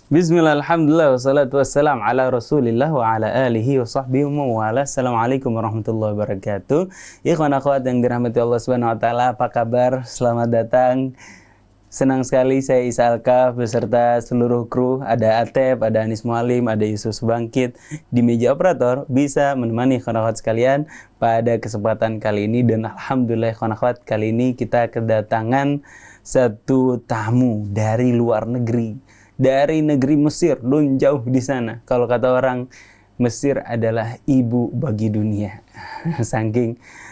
Bismillah, alhamdulillah, wassalatu wassalam ala rasulillah wa ala alihi wa sahbihi wa wala. Assalamualaikum warahmatullahi wabarakatuh. Ikhwan akhwat yang dirahmati Allah subhanahu wa ta'ala, apa kabar? Selamat datang. Senang sekali saya Isa Alkaf beserta seluruh kru. Ada Atep, ada Anis Mualim, ada Yusuf Bangkit. Di meja operator bisa menemani ikhwan akhwat sekalian pada kesempatan kali ini. Dan alhamdulillah ikhwan akhwat, kali ini kita kedatangan satu tamu dari luar negeri. Dari negeri Mesir, don jauh di sana. Kalau kata orang, Mesir adalah ibu bagi dunia.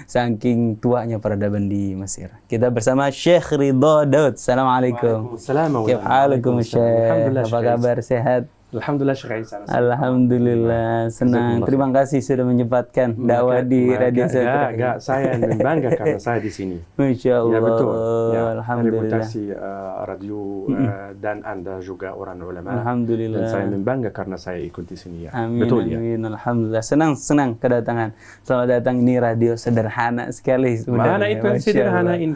saking tuanya peradaban di Mesir. Kita bersama Syekh Ridha Daud. Assalamualaikum. Waalaikumsalam. Syekh. Apa kabar? Sehat? Alhamdulillah Syekh Isa. Alhamdulillah, senang. Terima kasih sudah menyempatkan dakwah di Radio Setra. Enggak, saya bangga karena saya di sini. Masya Allah. Ya betul. Ya, Alhamdulillah. reputasi radio dan Anda juga orang ulama. Alhamdulillah. Dan saya bangga karena saya ikut di sini ya. Amin, betul amin. Ya. Alhamdulillah. Senang kedatangan. Selamat datang, ini radio sederhana sekali sebenarnya. Mana itu yang sederhana ini?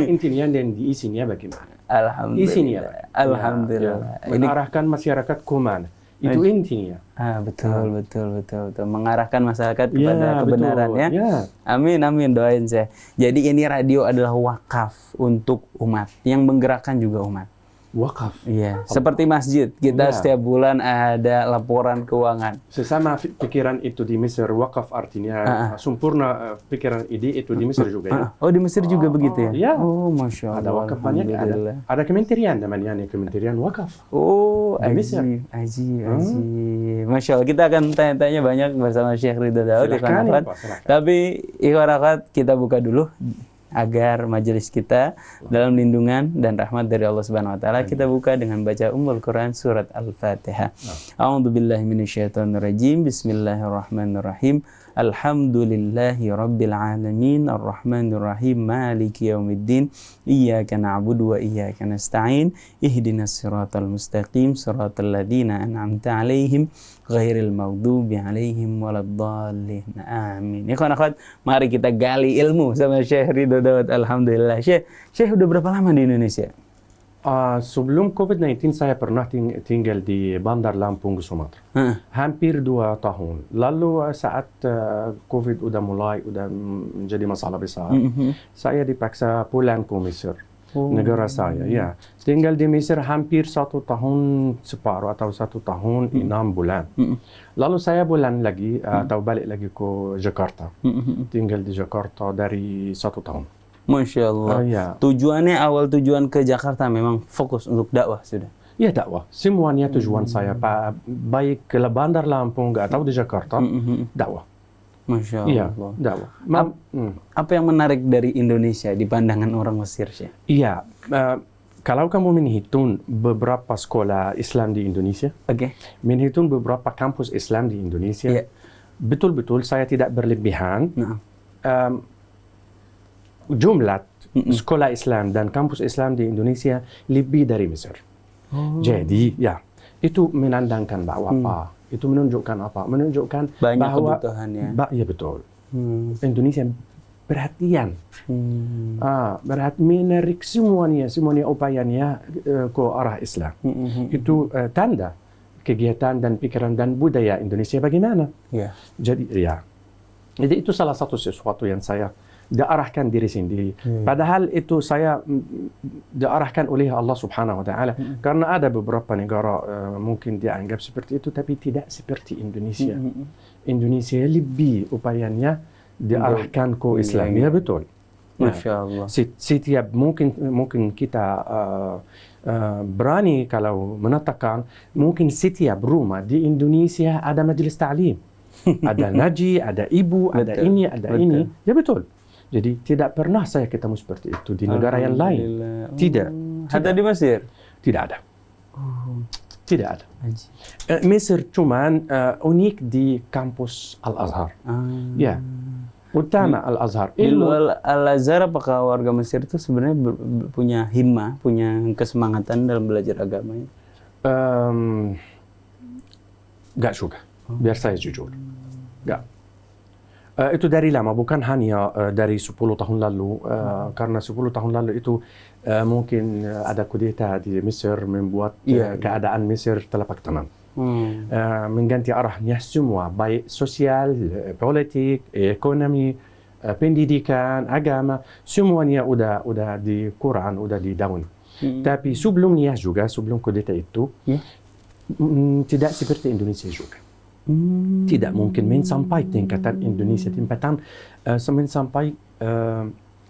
Intinya dan diisinya bagaimana? Alhamdulillah. Isinya. Alhamdulillah. Ya. Mengarahkan masyarakat ke mana? Itu intinya. Betul. Mengarahkan masyarakat kepada kebenaran ya. Amin, doain saya. Jadi ini radio adalah wakaf untuk umat, yang menggerakkan juga umat. Wakaf. Iya, seperti masjid. Kita setiap bulan ada laporan keuangan. Sesama pikiran itu di Mesir, wakaf artinya sempurna pikiran ide itu di Mesir juga ya. Oh, di Mesir juga begitu ya? Ya. Oh, Masya Allah. Ada wakaf banyak, ada kementerian namanya, kementerian wakaf. Oh, di Mesir. Aji. Masya Allah, kita akan tanya-tanya banyak bersama Syekh Ridha Daud. Silakan. Tapi ikhwan akhwat, kita buka dulu agar majelis kita dalam lindungan dan rahmat dari Allah Subhanahu wa taala. Kita buka dengan baca Ummul Quran surat Al-Fatihah. A'udzubillahi minasyaitonirrajim. Bismillahirrahmanirrahim. Alhamdulillahi rabbil alamin arrahmanir rahim maliki yaumiddin iyyaka na'budu wa iyyaka nasta'in ihdinas siratal mustaqim siratal ladzina an'amta 'alaihim ghairil maghdubi 'alaihim waladdallin. Amin. Ikhwan akhwat, mari kita gali ilmu sama Syekh Ridha Daud. Alhamdulillah. Syekh udah berapa lama di Indonesia? Sebelum COVID-19 saya pernah tinggal di Bandar Lampung, Sumatera. Hampir 2 tahun. Lalu saat COVID udah menjadi masalah besar, saya dipaksa pulang ke Mesir, negara saya. Ya, tinggal di Mesir hampir 1 tahun separuh atau 1 tahun 6 bulan. Lalu saya pulang lagi atau balik lagi ke Jakarta. Tinggal di Jakarta dari 1 tahun. Masya Allah. Awal tujuan ke Jakarta memang fokus untuk dakwah sudah? Ya, dakwah. Semuanya tujuan saya, baik ke Bandar Lampung atau di Jakarta, dakwah. Masya Allah. Iya, dakwah. Apa yang menarik dari Indonesia di pandangan orang Mesir, Syekh? Iya, kalau kamu menghitung beberapa sekolah Islam di Indonesia, menghitung beberapa kampus Islam di Indonesia, betul-betul saya tidak berlebihan. Jumlah sekolah Islam dan kampus Islam di Indonesia lebih dari Mesir. Jadi, ya, itu menandakan bahwa apa? Itu menunjukkan apa? Menunjukkan banyak bahwa kebutuhannya. Ya, betul. Indonesia perhatian, menarik semuanya upayanya ke arah Islam. Itu tanda kegiatan dan pikiran dan budaya Indonesia bagaimana. Jadi itu salah satu sesuatu yang saya diarahkan diri sendiri. Padahal itu saya diarahkan oleh Allah Subhanahu wa taala. Karena ada beberapa negara mungkin dianggap seperti itu, tapi tidak seperti Indonesia. Indonesia lebih upayanya diarahkan ke Islam. Ya, betul. Masya Allah. Setiap mungkin kita berani kalau menatakan, mungkin setiap rumah di Indonesia ada majelis ta'lim. Ada naji, ada ibu, ada ini, ada ini. Ya, betul. Jadi tidak pernah saya ketemu seperti itu di negara yang lain. Tidak. Ada di Mesir? Tidak ada. Tidak ada. Mesir cuman unik di kampus Al-Azhar. Ya. Utama Al-Azhar. Al-Azhar, apakah warga Mesir itu sebenarnya punya himmah, punya kesemangatan dalam belajar agamanya? Gak juga. Biar saya jujur. Gak. Itu dari lama, bukan hanya dari 10 tahun lalu. Karena 10 tahun lalu itu mungkin ada kudeta di Mesir membuat keadaan Mesir telapak tangan. Mengganti arahnya semua, baik sosial, politik, ekonomi, pendidikan, agama, semuanya udah di Quran, udah di daun. Tapi sebelumnya juga, sebelum kudeta itu, tidak seperti Indonesia juga. Tidak mungkin sampai tingkatan Indonesia, sampai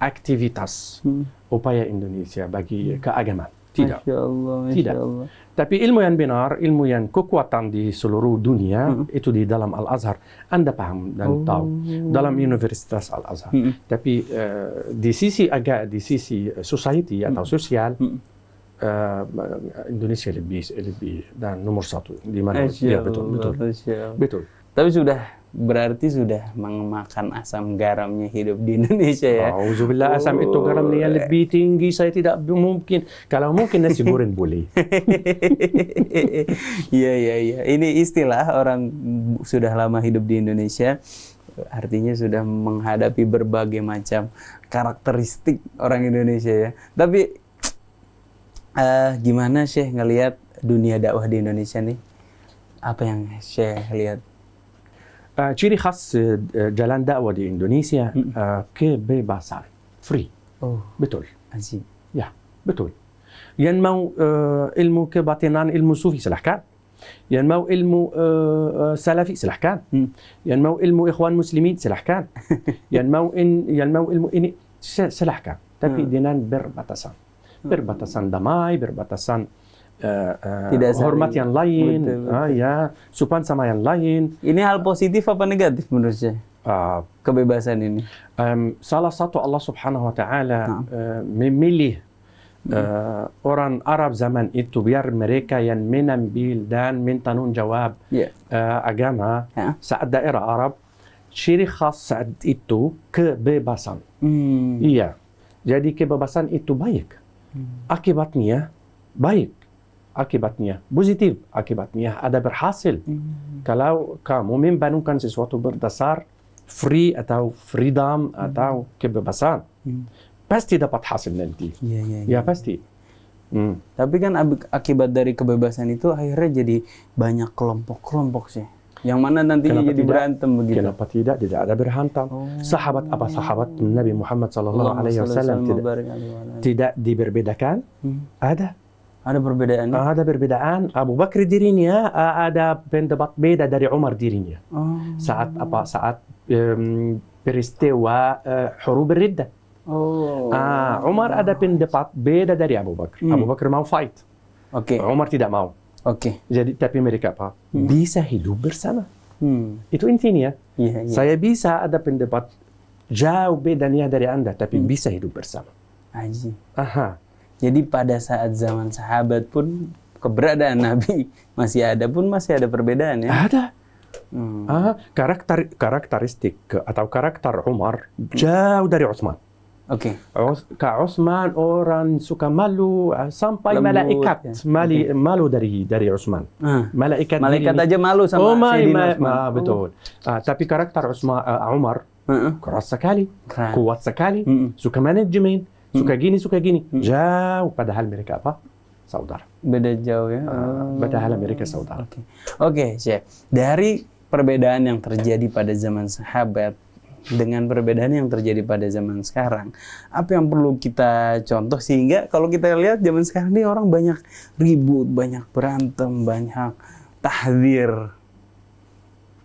aktivitas upaya Indonesia bagi keagamaan. Tidak. Masya Allah, Masya Tidak. Allah. Tapi ilmu yang benar, ilmu yang kekuatan di seluruh dunia, itu di dalam Al-Azhar. Anda paham dan tahu. Dalam Universitas Al-Azhar. Tapi di sisi society atau sosial, Indonesia lebih dan nomor satu. Di mana? Ya, betul. Betul. Tapi berarti sudah memakan asam garamnya hidup di Indonesia ya. Auzubillah, asam itu garamnya lebih tinggi. Saya tidak mungkin. Kalau mungkin nasi goreng boleh. Iya. Ini istilah orang sudah lama hidup di Indonesia. Artinya sudah menghadapi berbagai macam karakteristik orang Indonesia ya. Tapi gimana Syekh ngelihat dunia dakwah di Indonesia nih? Apa yang Syekh lihat? Ciri khas jalan dakwah di Indonesia kebebasan, free. Betul. Asik. Ya, betul. Yang mau ilmu kebatinan, ilmu sufi silahkan. Yang mau ilmu salafi silahkan. Yang mau ilmu ikhwan muslimin silahkan. Yang mau ilmu ini silahkan. Tapi dengan berbatasan. Berbatasan damai, berbatasan hormat yang lain, ya, sopan sama yang lain. Ini hal positif apa negatif menurut saya? Kebebasan ini. Salah satu Allah Subhanahu wa Ta'ala memilih orang Arab zaman itu biar mereka yang menambil dan mentanggung jawab agama saat daerah Arab. Ciri khas saat itu kebebasan. Iya. Jadi kebebasan itu baik. Akibatnya baik. Akibatnya positif, akibatnya ada berhasil. Kalau kamu membangunkan sesuatu berdasar free atau freedom atau kebebasan, pasti dapat hasil nanti. Ya pasti. Tapi kan akibat dari kebebasan itu akhirnya jadi banyak kelompok-kelompok sih. Yang mana nantinya jadi berantem begitu. Kenapa tidak ada berhantam? Sahabat sahabat Nabi Muhammad sallallahu alaihi wasallam tidak diberbedakan? Ada perbedaan. Ada perbedaan. Abu Bakar dirinya ada pendapat beda dari Umar dirinya. Saat peristiwa Hurub Riddah. Umar ada pendapat beda dari Abu Bakar. Abu Bakar mau fight. Umar tidak mau. Jadi tapi mereka bisa hidup bersama. Itu intinya. Saya bisa ada pendapat jauh bedanya dari Anda, tapi bisa hidup bersama. Jadi pada saat zaman sahabat pun keberadaan Nabi masih ada perbedaan ya? Ada. Karakteristik atau karakter Umar jauh dari Utsman. Utsman orang suka malu sampai malaikat malu dari Utsman. Malaikat aja malu sama Sayyidina Utsman. Betul. Tapi karakter Umar keras sekali, kuat sekali, suka manajemen. Suka gini. Jauh, padahal mereka saudara. Beda jauh ya? Padahal mereka saudara. Oke, Syekh. Dari perbedaan yang terjadi pada zaman sahabat dengan perbedaan yang terjadi pada zaman sekarang, apa yang perlu kita contoh sehingga kalau kita lihat zaman sekarang ini orang banyak ribut, banyak berantem, banyak tahdzir.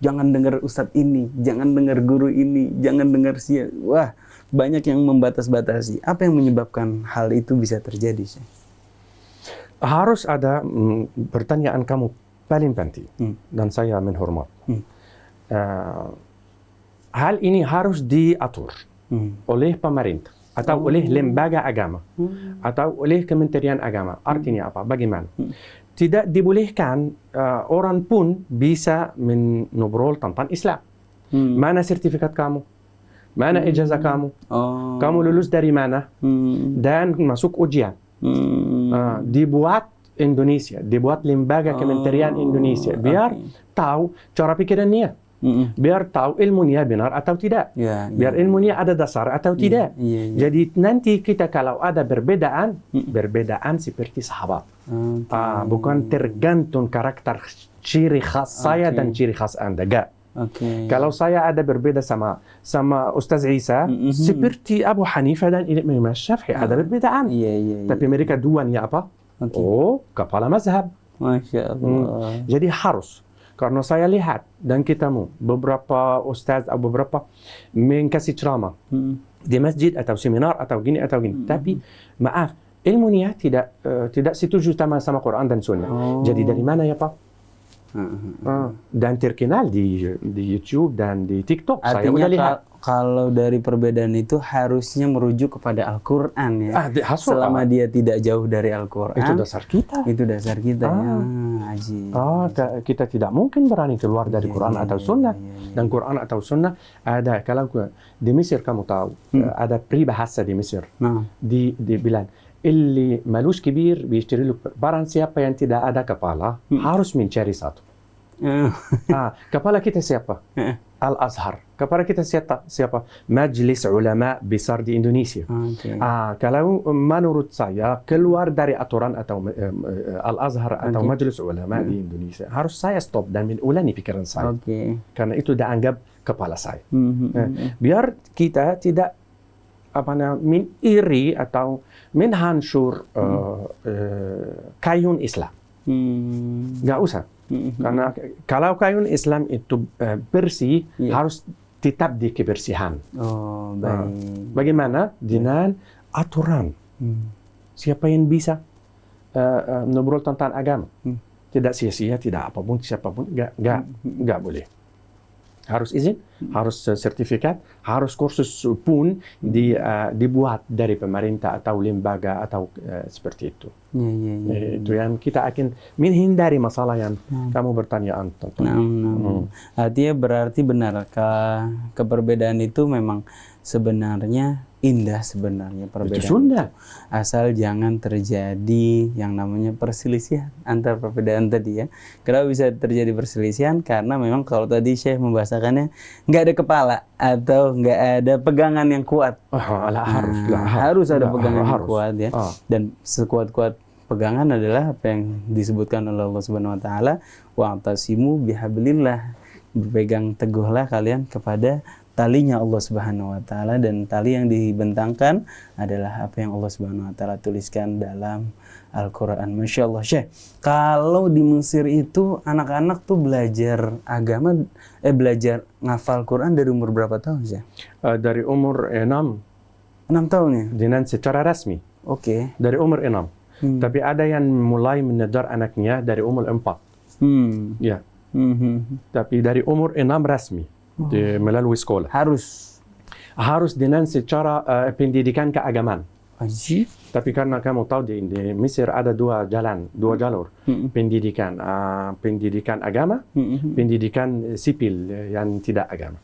Jangan dengar ustadz ini, jangan dengar guru ini, jangan dengar wah, banyak yang membatas-batasi. Apa yang menyebabkan hal itu bisa terjadi sih? Harus ada pertanyaan kamu paling penting dan saya menghormat. Hal ini harus diatur oleh pemerintah atau oleh lembaga agama atau oleh Kementerian Agama. Artinya apa? Bagaimana? Tidak dibolehkan orang pun bisa mengobrol tentang Islam. Mana sertifikat kamu? Mana ijazah kamu? Kamu lulus dari mana? Dan masuk ujian. Dibuat Indonesia, dibuat lembaga Kementerian Indonesia biar tahu cara pikirannya. Biar tahu ilmunya benar atau tidak. Biar ilmunya ada dasar atau tidak. Jadi nanti kita kalau ada berbedaan seperti sahabat. Bukan tergantung karakter ciri khas saya dan ciri khas Anda. Enggak. Kalau saya ada berbeda sama Ustaz Isa, seperti Abu Hanifah dan Imam Syafi'i ada berbedaan. Tapi mereka duanya apa? Kepala mazhab. Masya Allah. Jadi harus. Karena saya lihat dan ketemu beberapa ustaz atau beberapa mengkasih ceramah di masjid atau seminar atau gini. Tapi maaf, ilmunya tidak setuju sama Quran dan Sunnah. Jadi dari mana ya Pak? Dan terkenal di YouTube dan di TikTok. Artinya saya udah lihat. Kalau dari perbedaan itu harusnya merujuk kepada Al-Quran ya. Selama dia tidak jauh dari Al-Quran. Itu dasar kita. Kita tidak mungkin berani keluar dari Quran atau Sunnah. Dan Quran atau Sunnah ada. Kalau di Mesir kamu tahu, ada peribahasa di Mesir. Dibilang, Illi malus kibir bishteri lu barang siapa yang tidak ada kepala harus mencari satu. Kepala kita siapa? Al-Azhar. Kepala kita siapa? Majlis Ulama Besar di Indonesia. Kalau menurut saya keluar dari aturan atau Al-Azhar atau Majlis Ulama di Indonesia, harus saya stop dan mengulangi pikiran saya. Karena itu dianggap kepala saya. Biar kita tidak meniri atau menghancur kayun Islam. Nggak usah. Karena kalau kayun Islam itu bersih, harus tetap di kebersihan. Bagaimana? Dengan aturan. Siapa yang bisa ngobrol tentang agama? Tidak sia-sia, tidak apapun, siapapun, nggak boleh. Harus izin, harus sertifikat, harus kursus pun dibuat dari pemerintah atau lembaga atau seperti itu. Itu yang kita akan menghindari masalah yang kamu bertanya tentang. Artinya berarti benarkah keperbedaan itu memang sebenarnya indah sebenarnya perbedaan itu. Asal jangan terjadi yang namanya perselisihan antar perbedaan tadi ya. Kenapa bisa terjadi perselisihan? Karena memang kalau tadi Syekh membahasakannya nggak ada kepala atau nggak ada pegangan yang kuat. Harus ada pegangan yang kuat ya. Dan sekuat-kuat pegangan adalah apa yang disebutkan oleh Allah Subhanahu wa taala, wa'tasimu bihablillah. Berpegang teguhlah kalian kepada talinya Allah Subhanahu wa taala, dan tali yang dibentangkan adalah apa yang Allah Subhanahu wa taala tuliskan dalam Al-Qur'an. Masya Allah, Syekh. Kalau di Mesir itu anak-anak tuh belajar agama belajar ngafal Quran dari umur berapa tahun, Syekh? Dari umur 6. 6 tahun ya? Dengan secara resmi. Dari umur 6. Tapi ada yang mulai menedar anaknya dari umur 4. Ya. Tapi dari umur 6 resmi. Melalui sekolah. Harus dengan secara pendidikan keagamaan. Tapi karena kamu tahu di Mesir ada dua jalur pendidikan, pendidikan agama, pendidikan sipil yang tidak agama.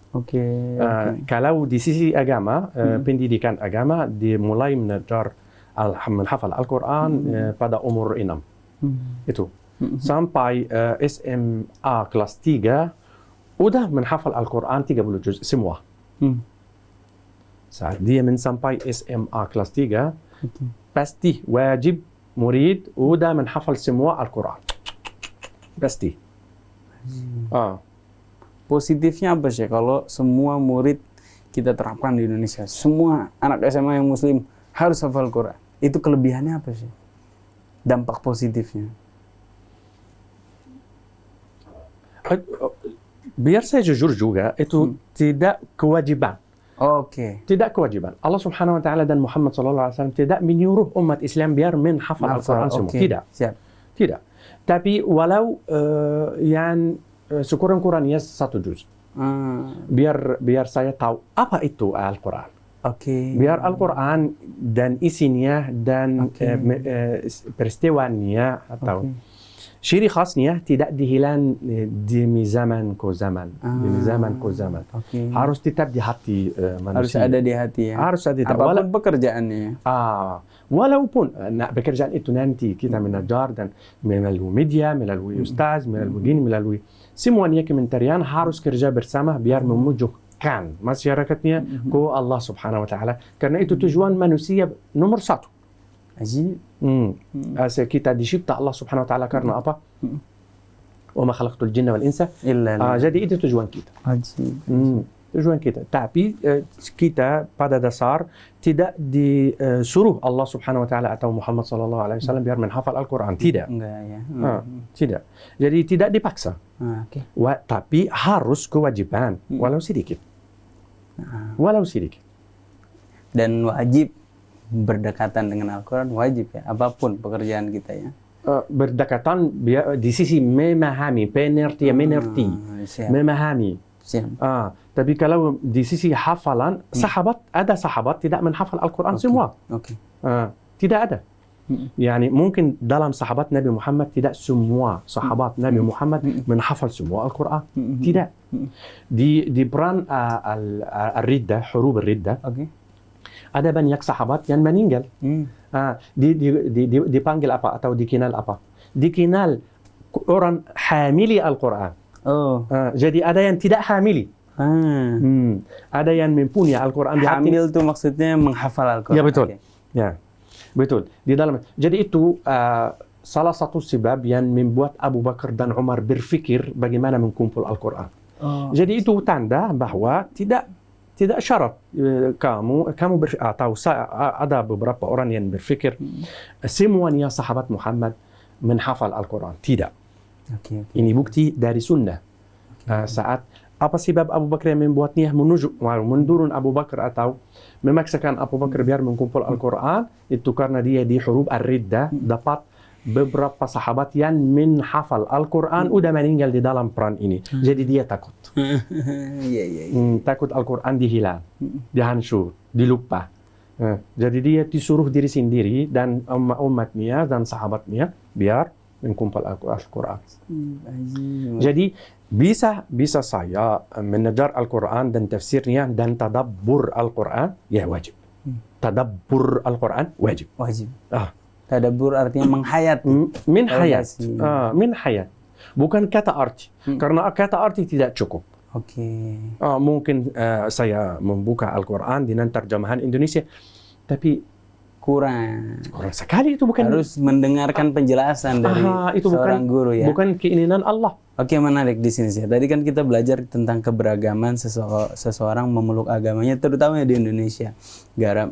Kalau di sisi agama, pendidikan agama dimulai mengajar menghafal Al-Quran pada umur 6. Itu sampai SMA kelas 3 udah menghafal Al-Quran 30 juz semua. Saat dia sampai SMA kelas 3, pasti wajib murid udah menghafal semua Al-Quran. Pasti. Positifnya apa sih kalau semua murid kita terapkan di Indonesia? Semua anak SMA yang muslim harus hafal Quran. Itu kelebihannya apa sih? Dampak positifnya. Biar saya jujur juga, itu tidak kewajiban. Tidak kewajiban. Allah Subhanahu wa taala dan Muhammad sallallahu alaihi wasallam tidak menyuruh umat Islam biar menghafal Al-Quran semua. Tidak. Tapi walau yang sekurang-kurangnya 1 juz. Biar saya tahu apa itu Al-Quran. Biar Al-Quran dan isinya dan peristiwanya atau ciri khasnya tidak dihilang demi zaman ke zaman. Harus tetap di hati manusia. Harus ada di hati ya. Harus ada. Apapun pekerjaannya. Walaupun pekerjaan itu nanti kita menajar dan melalui media, melalui ustaz, melalui gini, melalui semuanya kementerian harus kerja bersama biar memujukkan masyarakatnya ke Allah Subhanahu wa taala. Karena itu tujuan manusia nomor satu. Ajib. Kita dicipta Allah Subhanahu wa taala karena apa? Wa ma khalaqtul jinna wal insa Illa jadi itu tujuan kita. Ajib. Tujuan kita. Tapi kita pada dasar tidak disuruh Allah Subhanahu wa taala atau Muhammad sallallahu alaihi wasallam biar menghafal Al-Qur'an. Tidak. Enggak ya. Tidak. Jadi tidak dipaksa. Oke. Tapi harus kewajiban walau sedikit. Walau sedikit. Dan wajib berdekatan dengan Al-Quran, wajib ya, apapun pekerjaan kita ya. Berdekatan di sisi memahami, mengerti, Siap. memahami. Siap. Tapi kalau di sisi hafalan, ada sahabat tidak menghafal Al-Quran semua. Oke. Tidak ada. Yani mungkin dalam sahabat Nabi Muhammad tidak semua sahabat Nabi Muhammad menghafal semua Al-Quran. Tidak. Di peran al-riddah, huruf al-riddah, ada banyak sahabat yang meninggal. Dipanggil apa atau dikenal apa? Dikenal orang hamili Al-Quran. Jadi ada yang tidak hamili. Ada yang mempunyai Al-Quran di hati. Hamil itu maksudnya menghafal Al-Quran. Ya betul. Okay. Ya betul. Di dalam. Jadi itu salah satu sebab yang membuat Abu Bakar dan Umar berpikir bagaimana mengumpul Al-Quran. Jadi itu tanda bahwa tidak syarat kamu atau ada beberapa orang yang berpikir semuanya sahabat Muhammad menghafal Al-Quran. Tidak. Ini bukti dari sunnah. Saat apa sebab Abu Bakar yang membuatnya mendurun Abu Bakar atau memaksakan Abu Bakar biar mengumpul Al-Quran itu karena dia di huruf ar-riddah dapat beberapa sahabat yang menghafal Al-Quran udah meninggal di dalam perang ini. Jadi dia takut. Takut Al-Quran dihilang, dihancur, dilupa. Jadi dia disuruh diri sendiri dan umatnya dan sahabatnya biar mengumpul Al-Quran. Jadi bisa saya menajar Al-Quran dan tafsirnya dan tadabbur Al-Quran, ya wajib. Tadabbur Al-Quran wajib. Wajib. Tadabbur artinya menghayat. Min hayat. Bukan kata arti. Karena kata arti tidak cukup. Mungkin saya membuka Al-Quran dengan terjemahan Indonesia, tapi kurang sekali. Itu bukan. Harus mendengarkan penjelasan dari itu seorang guru ya. Bukan keinginan Allah. Oke, menarik di sini sih. Tadi kan kita belajar tentang keberagaman seseorang memeluk agamanya, terutama di Indonesia.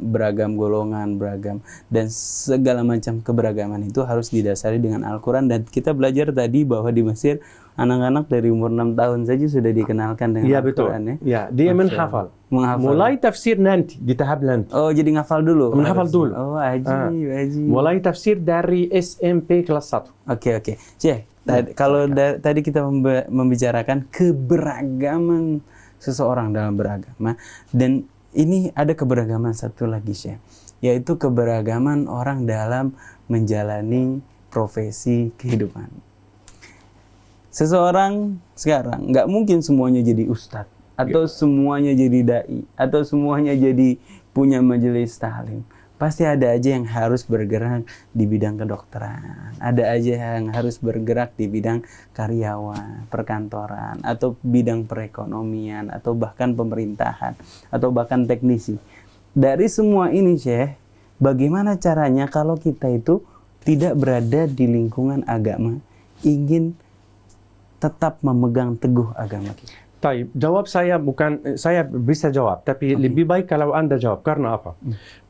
Beragam golongan, beragam dan segala macam keberagaman itu harus didasari dengan Al-Quran. Dan kita belajar tadi bahwa di Mesir anak-anak dari umur 6 tahun saja sudah dikenalkan dengan Al-Quran ya. Ya, dia menghafal. Mulai tafsir nanti di tahap nanti. Jadi ngafal dulu. Menghafal dulu. Ajib. Mulai tafsir dari SMP kelas 1. Oke. Syekh, kalau tadi kita membicarakan keberagaman seseorang dalam beragama, dan ini ada keberagaman satu lagi, Syekh, yaitu keberagaman orang dalam menjalani profesi kehidupan. Seseorang sekarang nggak mungkin semuanya jadi ustadz, atau semuanya jadi dai, atau semuanya jadi punya majelis ta'lim. Pasti ada aja yang harus bergerak di bidang kedokteran, ada aja yang harus bergerak di bidang karyawan, perkantoran, atau bidang perekonomian, atau bahkan pemerintahan, atau bahkan teknisi. Dari semua ini, Syekh, bagaimana caranya kalau kita itu tidak berada di lingkungan agama, ingin tetap memegang teguh agama kita? Jawab saya bukan, saya bisa jawab, tapi lebih baik kalau Anda jawab. Karena apa?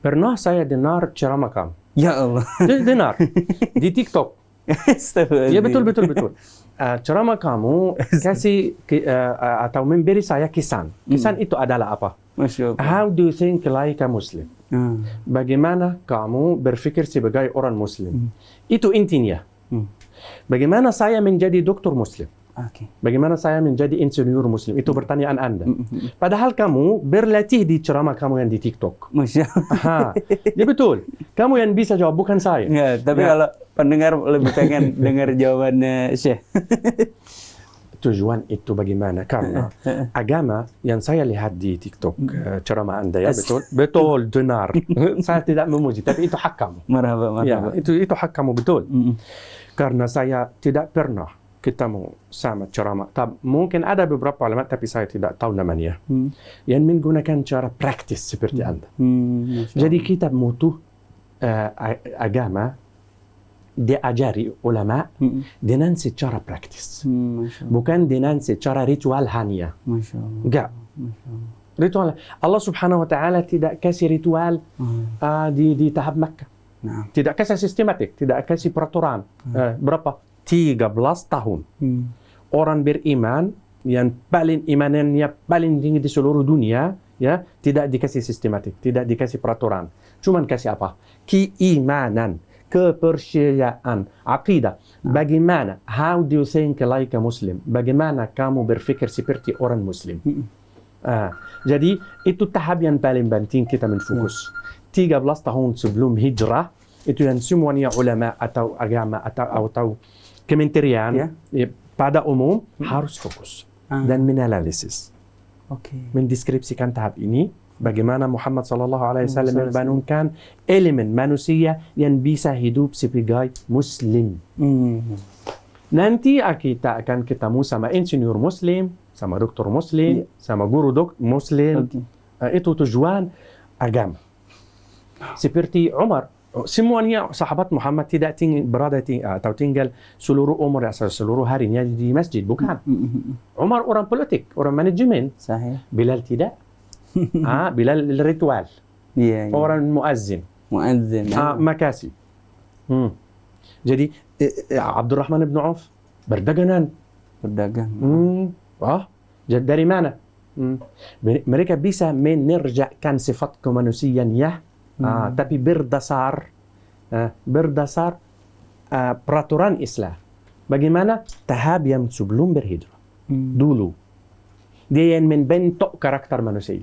Pernah saya dengar ceramah kamu. Ya Allah. Dengar di TikTok. Ya betul. Ceramah kamu kasih atau memberi saya kisan. Kisan itu adalah apa? Masya Allah. How do you think like a Muslim? Bagaimana kamu berpikir sebagai orang Muslim? Itu intinya. Bagaimana saya menjadi dokter Muslim? Bagaimana saya menjadi insinyur Muslim? Itu pertanyaan Anda. Padahal kamu berlatih di ceramah kamu yang di TikTok. Masya Allah. Ya betul. Kamu yang bisa jawab, bukan saya. Ya, tapi kalau pendengar lebih pengen dengar jawabannya Syekh. tujuan itu bagaimana? Karena agama yang saya lihat di TikTok, ceramah Anda ya, betul, benar. Saya tidak memuji, tapi itu hak kamu. Marhaba. Ya, itu hak kamu, betul. Karena saya tidak pernah ketemu sama ceramah. Mungkin ada beberapa ulama, tapi saya tidak tahu namanya. Yang menggunakan cara praktis seperti Anda. Jadi kita butuh agama diajari ulama dengan secara praktis. Bukan dengan secara ritual hanya. Enggak. Ritual. Allah Subhanahu wa taala tidak kasih ritual di tahap Makkah. Tidak kasih sistematik, tidak kasih peraturan. Berapa? 13 tahun. Orang beriman yang paling imanannya paling tinggi di seluruh dunia, ya, tidak dikasih sistematik, tidak dikasih peraturan. Cuman kasih apa? Keimanan, kepercayaan, akidah. Bagaimana? How do you think like a Muslim? Bagaimana kamu berpikir seperti orang Muslim? Jadi itu tahap yang paling penting kita menfokus. 13 tahun sebelum hijrah, itu yang semuanya ulama atau agama atau kementerian pada umum harus fokus dan menanalisis. Mendeskripsikan tahap ini. Bagaimana Muhammad SAW membangunkan elemen manusia yang bisa hidup sebagai Muslim. Nanti kita akan ketemu sama insinyur Muslim, sama dokter Muslim, sama guru Muslim. Itu tujuan agama. Seperti Umar, semuanya sahabat Muhammad tidak berada atau tinggal seluruh umur atau seluruh harinya di masjid, bukan. Umar orang politik, orang manajemen. Bilal tidak. Bilal ritual. Orang muazzin. Makasih. Jadi Abdurrahman bin Auf berdagang. Dari mana? Mereka bisa menerjakan sifat kemanusiaannya, tapi berdasar peraturan Islam. Bagaimana? Tahap yang sebelum berhijrah. Dulu. Dia yang membentuk karakter manusia.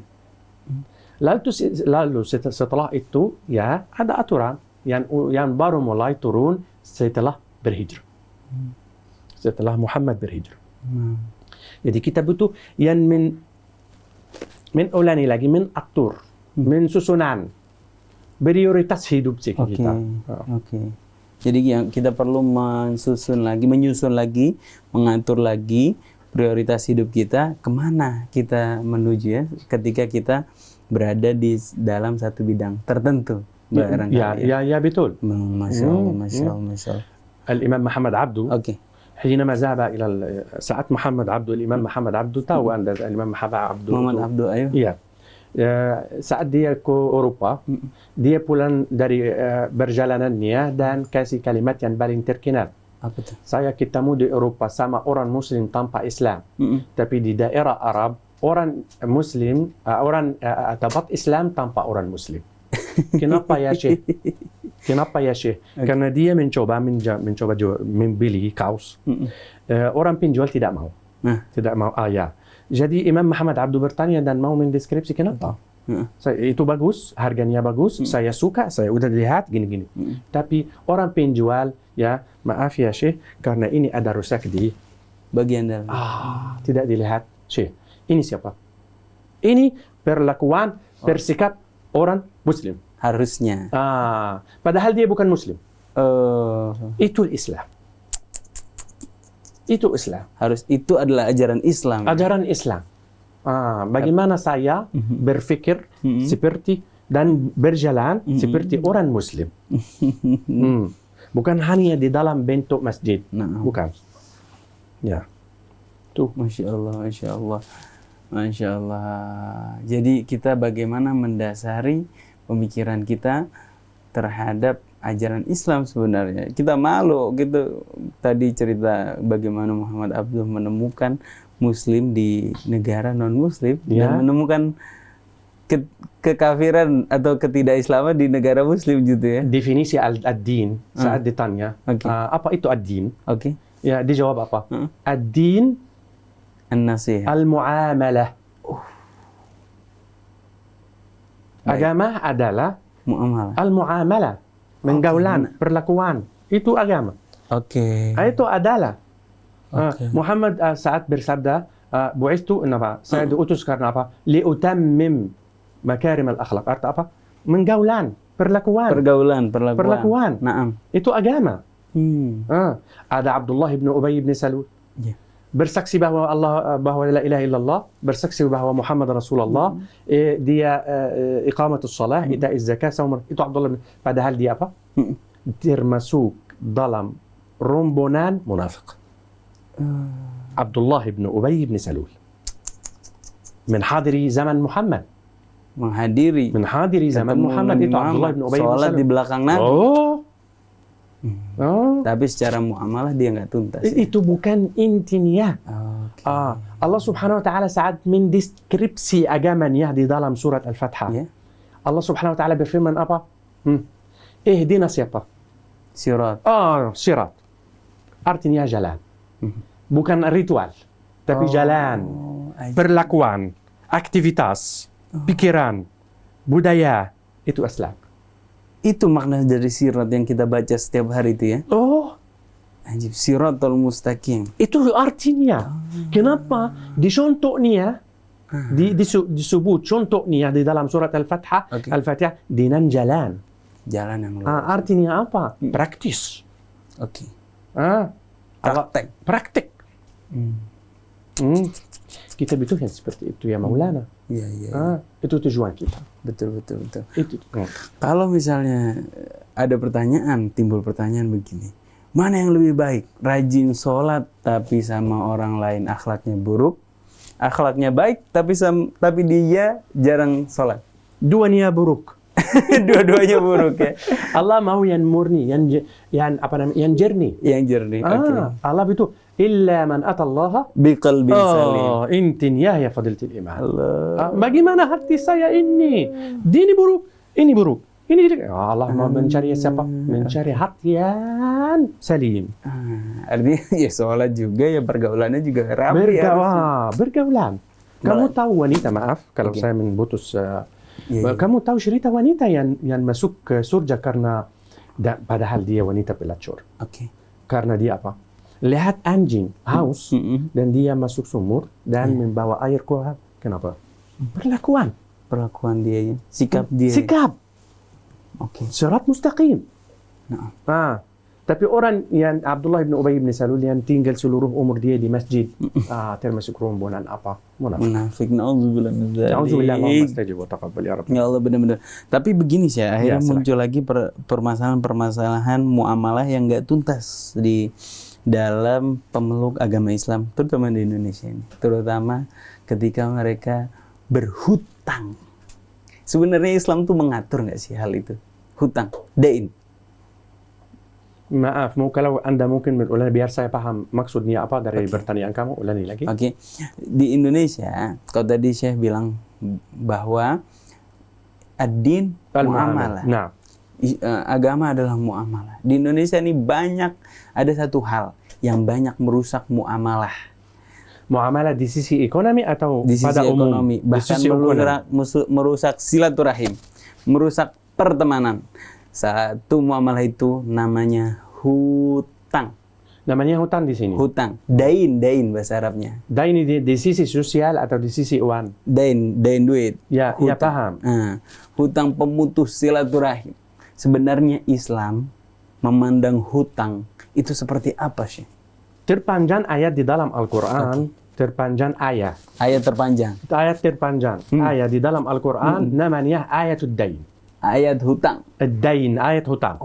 Lalu setelah itu, ya, ada aturan yang baru mulai turun setelah berhijrah. Setelah Muhammad berhijrah. Jadi kita butuh yang mengulangi lagi, menatur, mensusunan prioritas hidup kita. Jadi kita perlu menyusun lagi, mengatur lagi prioritas hidup kita, kemana kita menuju, ya, ketika kita berada di dalam satu bidang tertentu. Ya, betul. Masya Allah. Al-Imam Muhammad Abdu. حينما ذهب إلى saat Muhammad Abdu, Imam Muhammad Abdu, tahu Anda Imam Muhammad Abdu? Iya. Saat dia ke Eropa, dia pulang dari perjalanannya dan kasih kalimat yang paling terkenal. Saya ketemu di Eropa sama orang Muslim tanpa Islam, tapi di daerah Arab orang Muslim, orang dapat Islam tanpa orang Muslim. Kenapa ya Syekh? Karena dia mencoba membeli kaos. Orang penjual tidak mau. Jadi Imam Muhammad Abdu bertanya dan mau mendeskripsi kenapa. Itu bagus, harganya bagus, saya suka, saya udah lihat gini-gini. Tapi orang penjual, ya maaf ya Syekh, karena ini ada rusak di bagian dalam. Tidak dilihat. Syekh, ini siapa? Ini perlakuan, bersikap orang Muslim. Harusnya. Padahal dia bukan Muslim. Itu Islam. Itu Islam. Itu adalah ajaran Islam. Ajaran Islam. Bagaimana saya berpikir seperti dan berjalan seperti orang Muslim. Bukan hanya di dalam bentuk masjid. Bukan. Ya. Tuh. Masya Allah. Jadi kita bagaimana mendasari pemikiran kita terhadap ajaran Islam sebenarnya. Kita malu gitu. Tadi cerita bagaimana Muhammad Abdul menemukan Muslim di negara non-Muslim dan menemukan kekafiran atau ketidakislaman di negara Muslim gitu ya. Definisi ad-din saat ditanya, apa itu ad-din? Ya, dijawab apa? Ad-din an-nasihah. Al-muamalah. Agama adalah al-muamalah. Menggaulan, perlakuan. Itu agama. Itu adalah Muhammad saat bersabda, bu'istu apa? Saya diutus karena apa? Liutammim makarim al-akhlaq. Arti apa? Menggaulan, perlakuan. Naam. Itu agama. Ada Abdullah bin Ubay bin Salul. Bersaksi bahwa bahwa la ilaha illallah, bersaksi bahwa Muhammad Rasulullah, dia iqamatus salah, ita'iz zakat, saum. Itu Abdullah bin, padahal dia apa? Termasuk dalam rombongan munafik. Abdullah bin Ubay bin Salul. Menghadiri zaman Muhammad. Menghadiri zaman Muhammad itu Abdullah bin Ubay bin Salul. Salat di belakang Nabi. Oh. Tapi secara muamalah dia nggak tuntas. Itu bukan intinya. Allah Subhanahu wa taala saat mendeskripsi agamanya di dalam surat Al-Fatihah. Allah Subhanahu wa taala berfirman apa? Ihdina siapa? Sirat. Sirat. Artinya jalan. Bukan ritual, tapi jalan, perlakuan, aktivitas, pikiran, budaya, itu Islam. Itu makna dari sirat yang kita baca setiap hari itu ya. Anjib, siratul mustaqim. Itu artinya. Kenapa dicontohnya disebut contohnya di dalam surat Al-Fatihah, Al-Fatihah dengan jalan. Jalan yang lurus. Artinya apa? Praktis. Praktik. Kita butuh yang seperti itu ya Maulana. Iya. Itu tujuan kita. Betul. Itu. Kalau misalnya ada timbul pertanyaan begini. Mana yang lebih baik? Rajin sholat tapi sama orang lain akhlaknya buruk. Akhlaknya baik tapi dia jarang sholat. Dua-duanya buruk. Dua-duanya buruk ya. Allah mau yang murni, yang jernih. Yang jernih. Allah itu illa man atallaha biqalbin salim. Intinya ya fadilatul iman. Bagaimana hati saya ini? Ini buruk, ini buruk. Allah mau mencari siapa? Mencari hati yang salim. Artinya ya sholat juga ya pergaulannya juga rapi. Bergaulan. Kamu tahu wanita, maaf kalau saya memutus. Kamu tahu cerita wanita yang masuk ke surga karena padahal dia wanita pelacur. Karena dia apa? Lihat anjing haus dan dia masuk sumur dan membawa air keluar. Kenapa? Perlakuan dia ya. Sikap dia. Sirat mustaqim. Tapi orang yang Abdullah bin Ubay bin Salul yang tinggal seluruh umur dia di masjid, termasuk rombongan apa? Munafik. Na'udzubillah min dzalik. Na'udzubillah, Allahumma astajib wa taqabbal ya Rabb. Ya Allah, benar-benar. Tapi begini sih, akhirnya muncul lagi permasalahan muamalah yang nggak tuntas di dalam pemeluk agama Islam, terutama di Indonesia ini. Terutama ketika mereka berhutang. Sebenarnya Islam tuh mengatur nggak sih hal itu? Hutang, dain. Maaf, kalau Anda mungkin berulang biar saya paham maksudnya apa dari pertanyaan kamu, ulangi lagi. Di Indonesia, kalau tadi saya bilang bahwa ad-din muamalah. Agama adalah muamalah. Di Indonesia ini ada satu hal yang banyak merusak muamalah. Muamalah di sisi ekonomi atau di sisi pada ekonomi, umum? bahkan merusak silaturahim, merusak pertemanan. Satu muamalah itu namanya hutang. Namanya hutang di sini? Hutang. Dain bahasa Arabnya. Dain di sisi sosial atau di sisi uang? Dain duit. Ya paham. Hutang pemutus silaturahim. Sebenarnya Islam memandang hutang itu seperti apa sih? Terpanjang ayat di dalam Al-Quran. Terpanjang ayat. Ayat terpanjang. Ayat terpanjang. Ayat di dalam Al-Quran namanya ayatul dain. Ayat hutang. Dain, ayat hutang.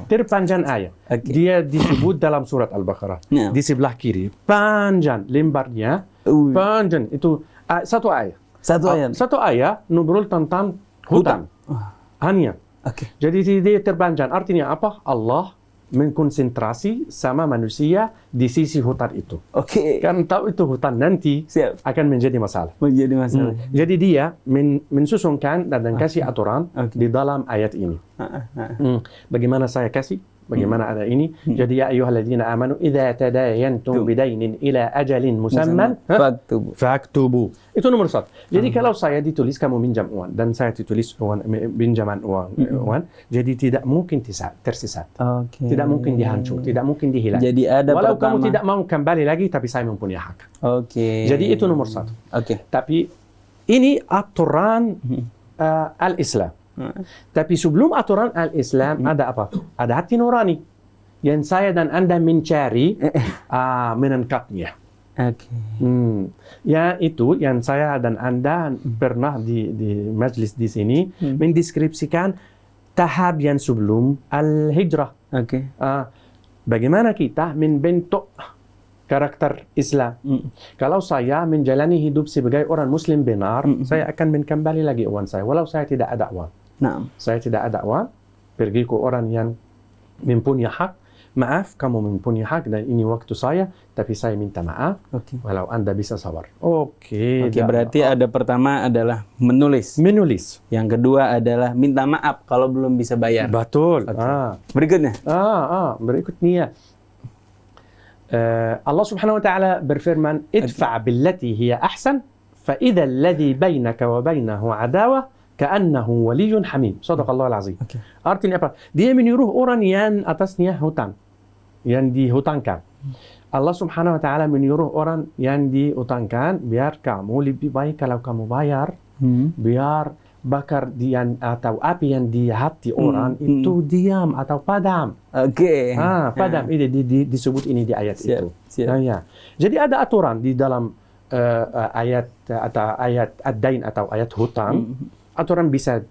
Terpanjang ayat. Dia disebut dalam surat Al-Baqarah. Di sebelah kiri. Panjang lembarnya. Panjang. Itu satu ayat. Satu ayat nubrul tentang hutang. Hanya. Jadi dia terpanjang. Artinya apa? Allah mengkonsentrasi sama manusia di sisi hutang itu. Kan tahu itu hutang nanti akan menjadi masalah. Jadi dia mensusunkan dan kasih aturan di dalam ayat ini. Bagaimana saya kasih? bagaimana ada ini. Jadi ya ayyuhalladzina amanu idza tadayantum bidainin ila ajalin musamman faktubu. Itu nomor 1. Jadi kalau saya ditulis kamu minjam uang dan saya ditulis pinjaman uang, jadi tidak mungkin tersesat. Tidak mungkin dihancur, tidak mungkin dihilang. Jadi ada walau kamu tidak mau kembali lagi, tapi saya mempunyai hak. Jadi itu nomor 1. Tapi ini aturan al-Islam. Tapi sebelum aturan al-Islam ada apa? Ada hati nurani yang saya dan Anda mencari menangkapnya. Ya itu yang saya dan Anda pernah di majlis di sini mendeskripsikan tahap yang sebelum al-hijrah. Bagaimana kita membentuk karakter Islam. Kalau saya menjalani hidup sebagai orang Muslim benar, saya akan kembali lagi uang saya, walau saya tidak ada uang. Saya tidak ada uang, pergi ke orang yang mempunyai hak. Maaf, kamu mempunyai hak dan ini waktu saya, tapi saya minta maaf. Walau Anda bisa sabar. Berarti ada pertama adalah menulis. Yang kedua adalah minta maaf kalau belum bisa bayar. Betul. Berikutnya. Berikutnya. Allah Subhanahu wa taala berfirman, "Idfa' billati hiya ahsan, fa idza alladhi bainaka wa bainahu adawah ka'annahu waliyyun hamim." Shadaqallahul azim. Artinya apa? Dia menyuruh orang yang atasnya hutang, yang dihutangkan. Allah Subhanahu wa taala menyuruh orang yang dihutangkan, biar kamu lebih baik kalau kamu bayar, biar bakar atau api yang di hati orang itu diam atau padam. Padam. Ini disebut ini di ayat itu. Jadi ada aturan di dalam ayat atau ayat ad-dain atau ayat hutang. Aturan bisa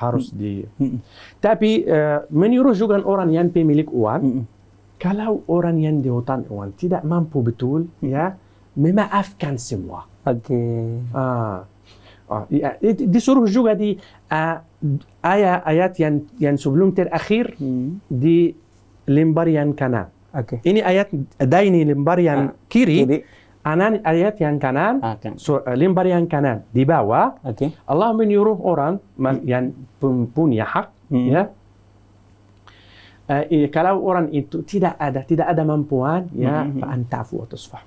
harus tapi menyuruh juga orang yang pemilik uang, kalau orang yang dihutang uang tidak mampu betul, ya memaafkan semua. Disuruh juga di ayat yang sebelum terakhir di lembar yang kanan. Ini ayat daini lembar yang kiri. Ayat yang kanan, lembar yang kanan di bawah. Allah menyuruh orang yang punya hak, ya. Kalau orang itu tidak ada mampuan, ya, fa antafu wa tusfah.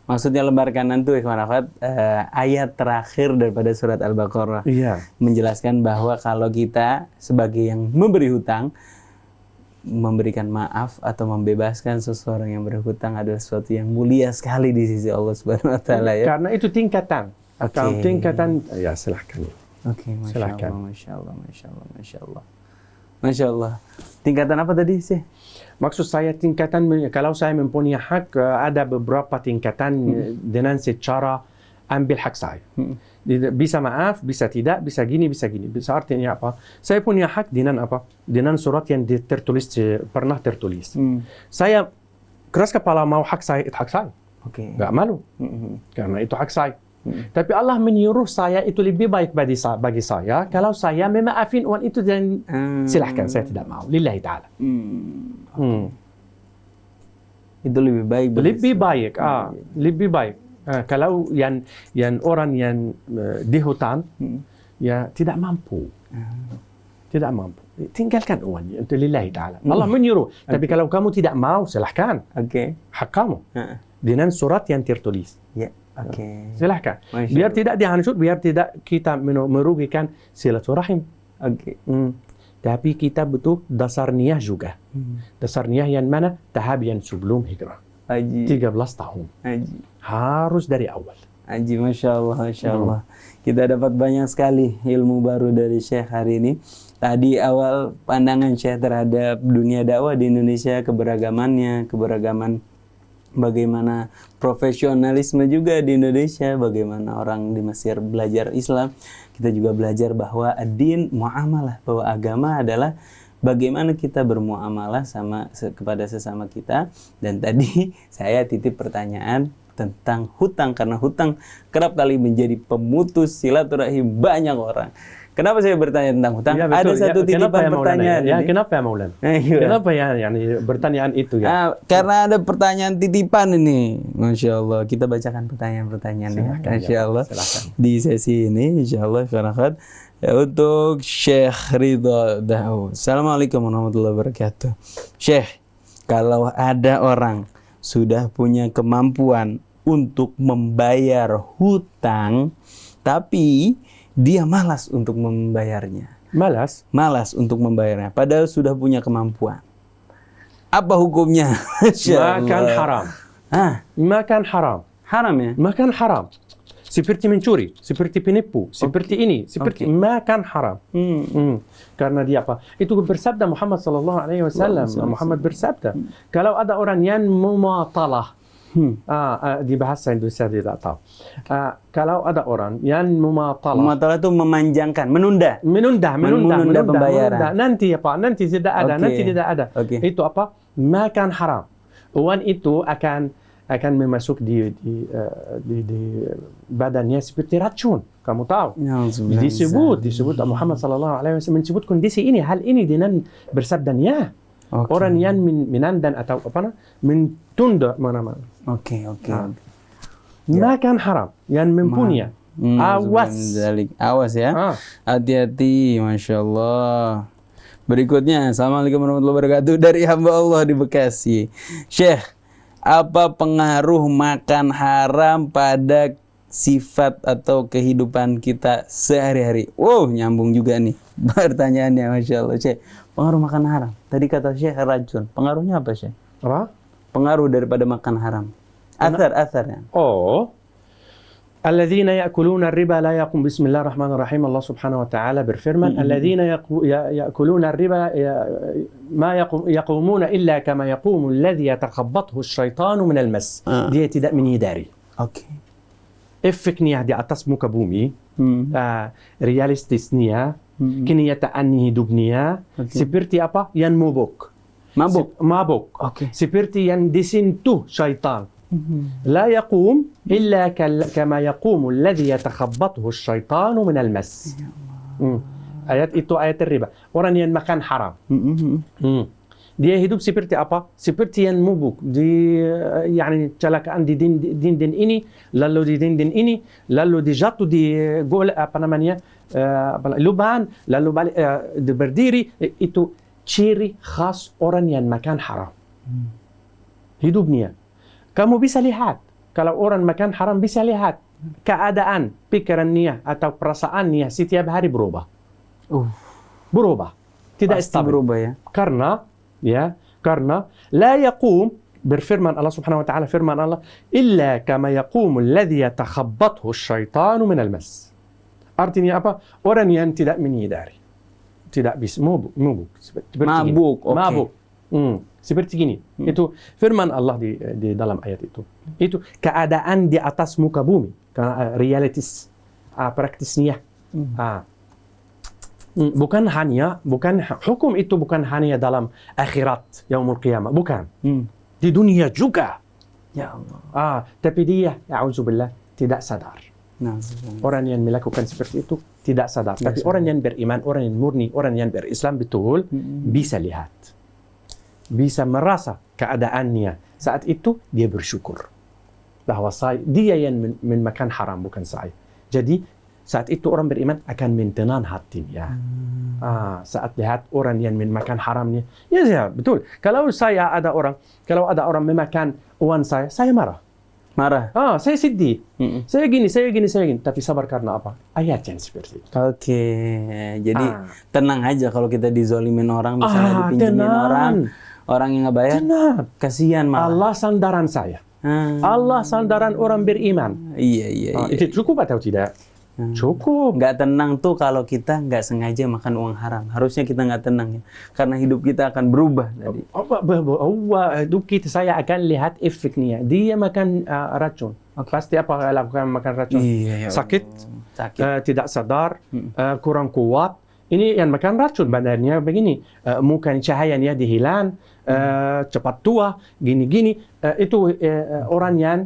Maksudnya lembar kanan itu ayat terakhir daripada surat Al-Baqarah. Menjelaskan bahwa kalau kita sebagai yang memberi hutang, memberikan maaf atau membebaskan seseorang yang berhutang adalah sesuatu yang mulia sekali di sisi Allah Subhanahu wa taala, ya. Karena itu tingkatan. Tingkatan, ya silahkan. Silahkan. Masya Allah. Tingkatan apa tadi sih? Maksud saya tingkatan, kalau saya mempunyai hak, ada beberapa tingkatan dengan secara ambil hak saya. Bisa maaf, bisa tidak, bisa gini, bisa gini. Bisa artinya apa? Saya punya hak dengan apa? Dengan surat yang pernah tertulis. Saya keras kepala mau hak saya, itu hak saya. Nggak malu. Karena itu hak saya. Tapi Allah menyuruh saya itu lebih baik bagi saya kalau saya memaafin uang itu dan silahkan, saya tidak mau. Lillahi ta'ala. Itu lebih baik. Lebih baik. Kalau yang orang yang dihutang, ya tidak mampu. Tidak mampu. Tinggalkan uangnya untuk lillahi ta'ala. Allah menyuruh. Tapi kalau kamu tidak mau, silahkan. Hak kamu. Dengan surat yang tertulis. Silahkan. Biar tidak dihancur, biar tidak kita merugikan silaturahim. Tapi kita butuh dasar niyah juga. Dasar niyah yang mana? Tahap yang sebelum hijrah. 13 tahun. Harus dari awal. Masya Allah, Masya Allah. Kita dapat banyak sekali ilmu baru dari Syekh hari ini. Tadi awal pandangan Syekh terhadap dunia dakwah di Indonesia, keberagaman bagaimana profesionalisme juga di Indonesia, bagaimana orang di Mesir belajar Islam. Kita juga belajar bahwa ad-din muamalah, bahwa agama adalah bagaimana kita bermuamalah kepada sesama kita. Dan tadi saya titip pertanyaan tentang hutang, karena hutang kerap kali menjadi pemutus silaturahim banyak orang. Kenapa saya bertanya tentang hutang? Ya, Ada betul. satu Ya, kenapa titipan ya, Maulana? pertanyaan Ya, ini. kenapa ya Maulana? Iya. Kenapa ya, yani pertanyaan itu ya? Karena ada pertanyaan titipan ini. Masya Allah. Kita bacakan pertanyaan-pertanyaan ya. Masya Allah. Silakan. Di sesi ini, insya Allah, karakat. Ya, untuk Syekh Ridho Daud. Assalamualaikum warahmatullahi wabarakatuh. Syekh, kalau ada orang sudah punya kemampuan untuk membayar hutang, tapi dia malas untuk membayarnya. Malas untuk membayarnya, padahal sudah punya kemampuan. Apa hukumnya? Makan haram. Makan haram. Haram ya? Makan haram. Seperti mencuri, seperti penipu, seperti ini, seperti makan haram. Karena dia apa? Itu bersabda Muhammad sallallahu alaihi wasallam. Muhammad bersabda, kalau ada orang yang mematalah, di bahasa Indonesia tidak tahu. Kalau ada orang yang mematalah itu memanjangkan, menunda menunda. pembayaran. Nanti apa? Nanti tidak ada, nanti tidak ada. Itu apa? Makan haram. Uang itu akan memasuk di badannya seperti racun. Kamu tahu? Disebut Muhammad sallallahu alaihi wasallam menyebut kondisi ini, hal ini dengan bersabdanya. Orang yang menandan atau mentunda mana-mana. Makan haram yang mempunyai. Awas ya. Hati-hati, Masya Allah. Berikutnya, Assalamualaikum warahmatullahi wabarakatuh, dari hamba Allah di Bekasi. Syekh, apa pengaruh makan haram pada sifat atau kehidupan kita sehari-hari? Wow, nyambung juga nih pertanyaannya, Masya Allah. Syekh, pengaruh makan haram. Tadi kata Syekh racun. Pengaruhnya apa, Syekh? Apa? Pengaruh daripada makan haram. Athar-atharnya. الذين يأكلون الربا لا يقوم بسم الله الرحمن الرحيم الله سبحانه وتعالى بالفرمان الذين يأكلون الربا يقومون إلا كما يقوم الذي يتخبطه الشيطان من المس. Dia tidak menyadari. Efeknya di atas muka bumi, realistisnya, kenyataan hidupnya seperti apa? Yang mabuk. Seperti yang disentuh syaitan. لا يقوم إلا كما يقوم الذي يتخبطه الشيطان من المس. Ayat itu ayat riba. Orang yang makan haram. Dia hidup seperti apa? Seperti yang mabuk. Yani celakaan di dinding ini, lalu di dinding ini, lalu dijatuh di lubang, lalu balik berdiri. Itu ciri khas orang yang makan haram. Hidupnya. Kamu bisa lihat, kalau orang makan haram bisa lihat keadaan pikirannya atau perasaannya setiap hari berubah. Tidak stabil. Berubah ya. Karena la yaqum, berfirman Allah Subhanahu wa taala, firman Allah, illa kama yaqumu alladhi yatakhabbathu asyaitanu min almas. Artinya apa? Orang yang tidak menyadari. Tidak bisa mabuk. Seperti gini. Itu firman Allah di dalam ayat itu. Itu keadaan di atas muka bumi. Karena realitis, praktisnya. Bukan hukum itu bukan hanya dalam akhirat, yaumul qiyamah. Bukan. Di dunia juga. Ya Allah. Tapi dia, ya'udzubillah, tidak sadar. Orang yang melakukan seperti itu tidak sadar. Tapi orang yang beriman, orang yang murni, orang yang berislam betul, bisa lihat. Bisa merasa keadaannya. Saat itu dia bersyukur bahwa dia yang makan haram, bukan saya. Jadi saat itu orang beriman akan menenang hatinya. Saat lihat orang yang makan haramnya, ya betul. Kalau ada orang memakan uang saya marah. Saya sedih. Saya gini. Tapi sabar karena apa? Ayat yang seperti itu. Jadi tenang aja kalau kita dizolimin orang, misalnya dipinjemin orang yang nggak bayar, kasihan malah. Allah sandaran saya. Allah sandaran orang beriman. Iya. Itu cukup atau tidak? Cukup. Nggak tenang tuh kalau kita nggak sengaja makan uang haram. Harusnya kita nggak tenang ya, karena hidup kita akan berubah tadi. Hidup kita, saya akan lihat efeknya. Dia makan racun. Pasti apa lakukan makan racun? Sakit. Tidak sadar, kurang kuat. Ini yang makan racun, badannya begini, mukanya cahayanya dihilang, cepat tua, gini-gini. Itu orang yang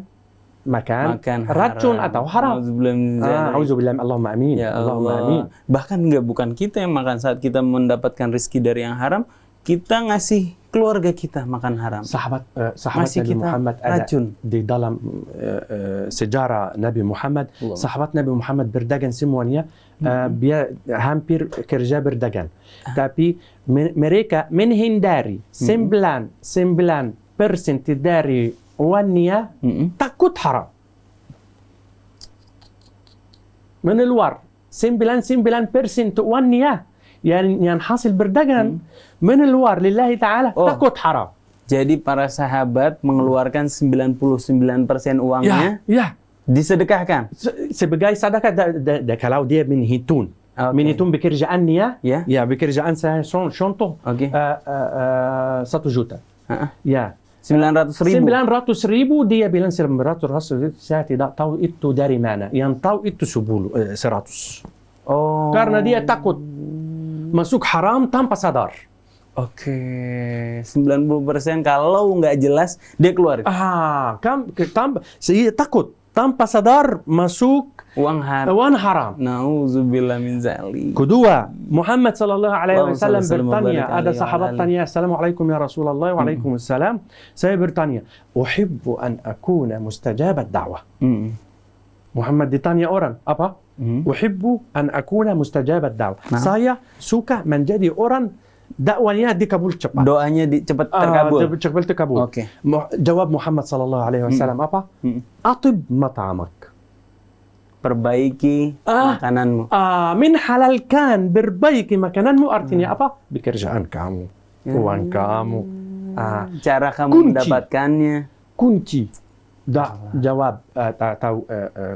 makan racun atau haram. Auzubillah, Allahumma amin. Ya Allahumma Allah. amin. Bahkan bukan kita yang makan, saat kita mendapatkan rezeki dari yang haram, kita ngasih keluarga kita makan haram. Sahabat Masih Nabi kita Muhammad ada racun. di dalam sejarah Nabi Muhammad. Sahabat Nabi Muhammad berdagang semuanya, dia hampir kerja berdagang. Tapi mereka menghindari 99% dari uangnya takut haram. Meneluar 99% uangnya yang hasil berdagang meneluar lillahi ta'ala takut haram. Jadi para sahabat mengeluarkan 99% uangnya disedekahkan sebagai sedekah. Kalau dia menghitung bekerjaannya, bekerjaan saya contoh 1 juta. Ya. 900.000 dia bilang 900.000, saya tidak tahu itu dari mana. Yang tahu itu 100. Karena dia takut masuk haram tanpa sadar. 90% kalau nggak jelas dia keluar. Saya takut tanpa sadar masuk uang haram. Nauzubillah min zalik. Kedua, Muhammad sallallahu alaihi wasallam bertanya, ada sahabat tanya, "Assalamualaikum ya Rasulullah." Waalaikumsalam. Saya bertanya, "Uhibbu an akuna mustajabat da'wah." Muhammad ditanya orang, apa? Uhibbu an akuna mustajabat da'wah. Saya suka menjadi orang dakwanya dikabul cepat. Doanya cepat terkabul. Cepat terkabul. Jawab Muhammad sallallahu alaihi wasallam apa? Atib mat'amak. Perbaiki makananmu. Menhalalkan, berbaiki makananmu artinya apa? Pekerjaan kamu, uang kamu, cara kamu mendapatkannya. Kunci. Jawab tahu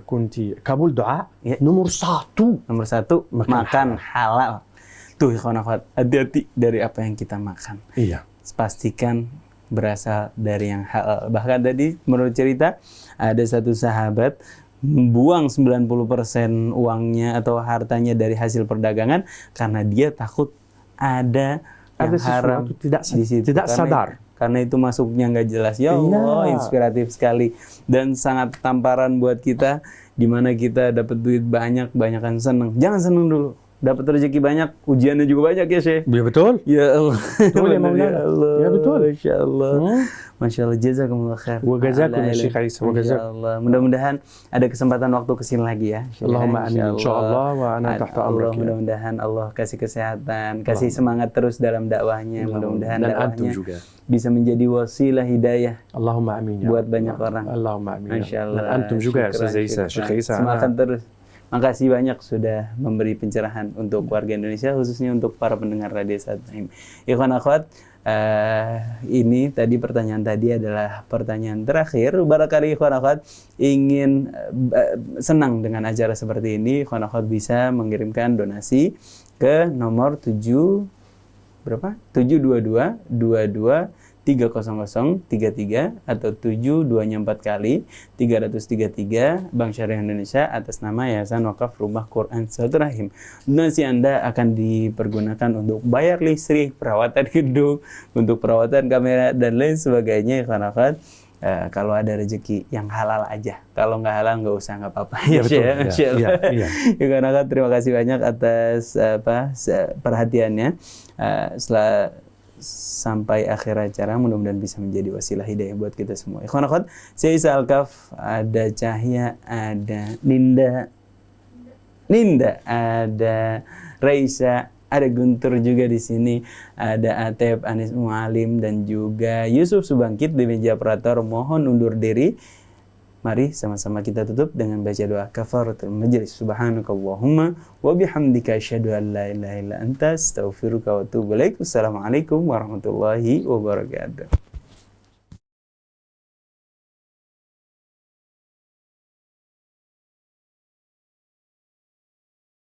kunci kabul doa nomor 1. Nomor 1 makan halal. Tuh ikhwan akhwat, hati-hati dari apa yang kita makan. Iya. Pastikan berasal dari yang halal. Bahkan tadi menurut cerita ada satu sahabat buang 90% uangnya atau hartanya dari hasil perdagangan karena dia takut ada yang haram di situ. Tidak sadar. Karena itu masuknya nggak jelas. Ya Allah, inspiratif sekali dan sangat tamparan buat kita, di mana kita dapat duit banyakan seneng. Jangan seneng dulu. Dapat rezeki banyak, ujiannya juga banyak ya Syekh. Ya betul. Ya Allah. Betul ya Maulana. Ya Allah. Ya betul. Masya Allah. Masya Allah. Jazakumullah khair. Wa jazakum ya Syekh Isa. Masya Allah. Mudah-mudahan ada kesempatan waktu kesini lagi ya. Allahumma amin. Insyaallah wa ana tahta amrak. Mudah-mudahan Allah kasih kesehatan, kasih semangat terus dalam dakwahnya. Mudah-mudahan dakwahnya juga bisa menjadi wasilah hidayah. Allahumma amin. Buat banyak orang. Allahumma amin. Masya Allah. Dan antum juga ya Ustaz Isa. Syekh Isa. Semangat terus. Makasih banyak sudah memberi pencerahan untuk warga Indonesia, khususnya untuk para pendengar Radio Saatnaim. Ikhwan akhwat, ini tadi pertanyaan tadi adalah pertanyaan terakhir. Barangkali ikhwan akhwat ingin senang dengan acara seperti ini, ikhwan akhwat bisa mengirimkan donasi ke nomor 722-22-30033 atau 7-2-nya 4 kali 333 Bank Syariah Indonesia atas nama Yayasan Wakaf Rumah Quran Silaturahim. Donasi Anda akan dipergunakan untuk bayar listrik, perawatan gedung, untuk perawatan kamera dan lain sebagainya. Karena kalau ada rezeki yang halal aja, kalau nggak halal nggak usah, nggak apa-apa. Ya, betul. Karena terima kasih banyak atas perhatiannya. Setelah sampai akhir acara, mudah-mudahan bisa menjadi wasilah hidayah buat kita semua. Ikhwan akhwat, saya Isa Alkaf, ada Cahya, ada Ninda, ada Raisa, ada Guntur juga di sini, ada Atep, Anis Mualim, dan juga Yusuf Subangkit di meja operator. Mohon undur diri. Mari sama-sama kita tutup dengan baca doa kafaratul majlis. Subhanakallahumma wa bihamdika asyhadu an la ilaha illa anta astaghfiruka wa atubu ilaik. Wassalamualaikum warahmatullahi wabarakatuh.